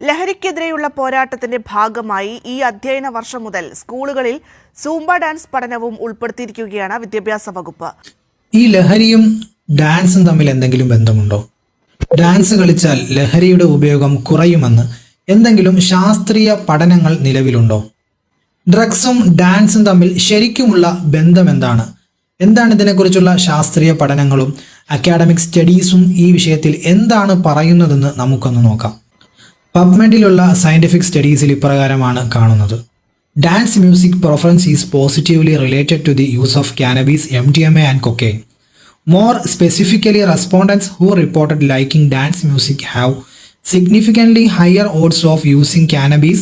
ലഹരിക്കെതിരെയുള്ള പോരാട്ടത്തിന്റെ ഭാഗമായി ഈ അധ്യയന വർഷം മുതൽ സ്കൂളുകളിൽ സൂംബ ഡാൻസ് പഠനവും ഉൾപ്പെടുത്തിയിരിക്കുകയാണ് വിദ്യാഭ്യാസ വകുപ്പ്. ഈ ലഹരിയും ഡാൻസും തമ്മിൽ എന്തെങ്കിലും ബന്ധമുണ്ടോ? ഡാൻസ് കളിച്ചാൽ ലഹരിയുടെ ഉപയോഗം കുറയുമെന്ന് എന്തെങ്കിലും ശാസ്ത്രീയ പഠനങ്ങൾ നിലവിലുണ്ടോ? ഡ്രഗ്സും ഡാൻസും തമ്മിൽ ശരിക്കുമുള്ള ബന്ധം എന്താണ്? ഇതിനെക്കുറിച്ചുള്ള ശാസ്ത്രീയ പഠനങ്ങളും അക്കാഡമിക് സ്റ്റഡീസും ഈ വിഷയത്തിൽ എന്താണ് പറയുന്നതെന്ന് നമുക്കൊന്ന് നോക്കാം. പബ്മെഡിലുള്ള സയന്റിഫിക് സ്റ്റഡീസിൽ ഇപ്രകാരമാണ് കാണുന്നത്. Dance music preference is positively related to the use of cannabis, MDMA and cocaine. More specifically, respondents who reported liking dance music have significantly higher odds of using cannabis,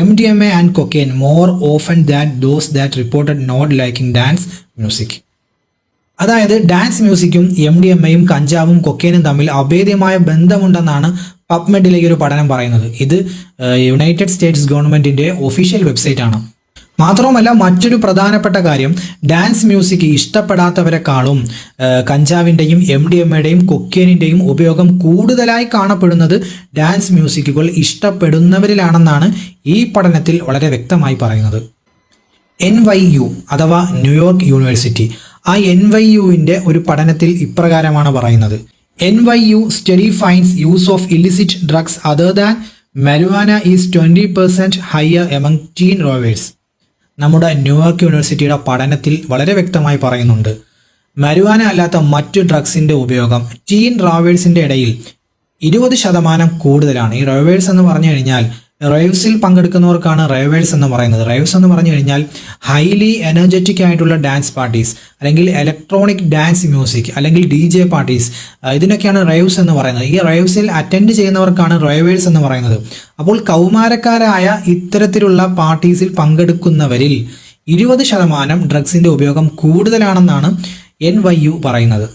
MDMA and cocaine more often than those that reported not liking dance music. അതായത് dance മ്യൂസിക്കും MDMAയും കഞ്ചാവും കൊക്കൈനും തമ്മിൽ അഭേദ്യമായ ബന്ധമുണ്ടെന്നാണ് പബ്മെഡിലെ ഒരു പഠനം പറയുന്നത്. ഇത് United States ഗവൺമെന്റിന്റെ ഒഫീഷ്യൽ വെബ്സൈറ്റ് ആണ്. മാത്രവുമല്ല, മറ്റൊരു പ്രധാനപ്പെട്ട കാര്യം, ഡാൻസ് മ്യൂസിക് ഇഷ്ടപ്പെടാത്തവരെക്കാളും കഞ്ചാവിൻ്റെയും MDMAയുടെയും കൊക്കൈനിൻ്റെയും ഉപയോഗം കൂടുതലായി കാണപ്പെടുന്നത് ഡാൻസ് മ്യൂസിക്കുകൾ ഇഷ്ടപ്പെടുന്നവരിലാണെന്നാണ് ഈ പഠനത്തിൽ വളരെ വ്യക്തമായി പറയുന്നത്. NYU അഥവാ ന്യൂയോർക്ക് യൂണിവേഴ്സിറ്റി, ആ NYUവിൻ്റെ ഒരു പഠനത്തിൽ ഇപ്രകാരമാണ് പറയുന്നത്. NYU study finds use of illicit drugs other than marijuana is 20% higher among teen rovers. നമ്മുടെ ന്യൂയോർക്ക് യൂണിവേഴ്സിറ്റിയുടെ പഠനത്തിൽ വളരെ വ്യക്തമായി പറയുന്നുണ്ട്, മരുവാന അല്ലാത്ത മറ്റു ഡ്രഗ്സിന്റെ ഉപയോഗം ടീൻ റോവേഴ്സിന്റെ ഇടയിൽ 20% കൂടുതലാണ്. ഈ റോവേഴ്സ് എന്ന് പറഞ്ഞു കഴിഞ്ഞാൽ റേവ്സിൽ പങ്കെടുക്കുന്നവർക്കാണ് റേവേഴ്സ് എന്ന് പറയുന്നത്. റേവ്സ് എന്ന് പറഞ്ഞു കഴിഞ്ഞാൽ ഹൈലി എനർജറ്റിക് ആയിട്ടുള്ള ഡാൻസ് പാർട്ടീസ്, അല്ലെങ്കിൽ ഇലക്ട്രോണിക് ഡാൻസ് മ്യൂസിക്, അല്ലെങ്കിൽ DJ പാർട്ടീസ്, ഇതിനൊക്കെയാണ് റേവ്സ് എന്ന് പറയുന്നത്. ഈ റേവ്സിൽ അറ്റൻഡ് ചെയ്യുന്നവർക്കാണ് റേവേഴ്സ് എന്ന് പറയുന്നത്. അപ്പോൾ കൗമാരക്കാരായ ഇത്തരത്തിലുള്ള പാർട്ടീസിൽ പങ്കെടുക്കുന്നവരിൽ 20% ഡ്രഗ്സിന്റെ ഉപയോഗം കൂടുതലാണെന്നാണ് NYU പറയുന്നത്.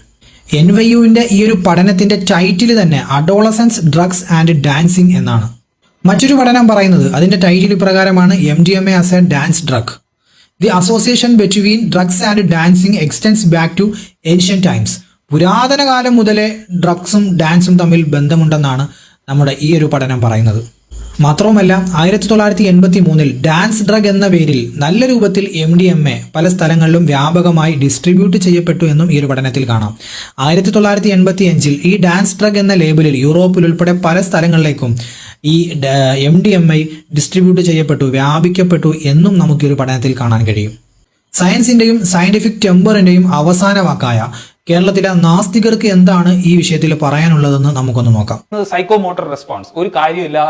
NYUവിന്റെ ഈ ഒരു പഠനത്തിന്റെ ടൈറ്റിൽ തന്നെ അഡോളസൻസ് ഡ്രഗ്സ് ആൻഡ് ഡാൻസിങ് എന്നാണ്. മറ്റൊരു പഠനം പറയുന്നത്, അതിന്റെ ടൈറ്റിൽ പ്രകാരമാണ് MDMA as a dance drug. The association between drugs and dancing extends back to ancient times. പുരാതന കാലം മുതലേ ഡ്രഗ്സും ഡാൻസും തമ്മിൽ ബന്ധമുണ്ടെന്നാണ് നമ്മുടെ ഈ ഒരു പഠനം പറയുന്നത്. മാത്രവുമല്ല, 1983 ഡാൻസ് ഡ്രഗ് എന്ന പേരിൽ നല്ല രൂപത്തിൽ MDMA പല സ്ഥലങ്ങളിലും വ്യാപകമായി ഡിസ്ട്രിബ്യൂട്ട് ചെയ്യപ്പെട്ടു എന്നും ഈ ഒരു പഠനത്തിൽ കാണാം. 1985 ഈ ഡാൻസ് ഡ്രഗ് എന്ന ലേബലിൽ യൂറോപ്പിൽ ഉൾപ്പെടെ പല സ്ഥലങ്ങളിലേക്കും ഈ MDMA ഡിസ്ട്രിബ്യൂട്ട് ചെയ്യപ്പെട്ടു, വ്യാപിക്കപ്പെട്ടു എന്നും നമുക്ക് ഈ ഒരു പഠനത്തിൽ കാണാൻ കഴിയും. സയൻസിന്റെയും സയന്റിഫിക് ടെമ്പറിന്റെയും അവസാന വാക്കായ കേരളത്തിലെ നാസ്തികർക്ക് എന്താണ് ഈ വിഷയത്തിൽ പറയാനുള്ളതെന്ന് നമുക്കൊന്ന് നോക്കാം. സൈക്കോമോട്ടർ റെസ്പോൺസ്, ഒരു കാര്യമില്ല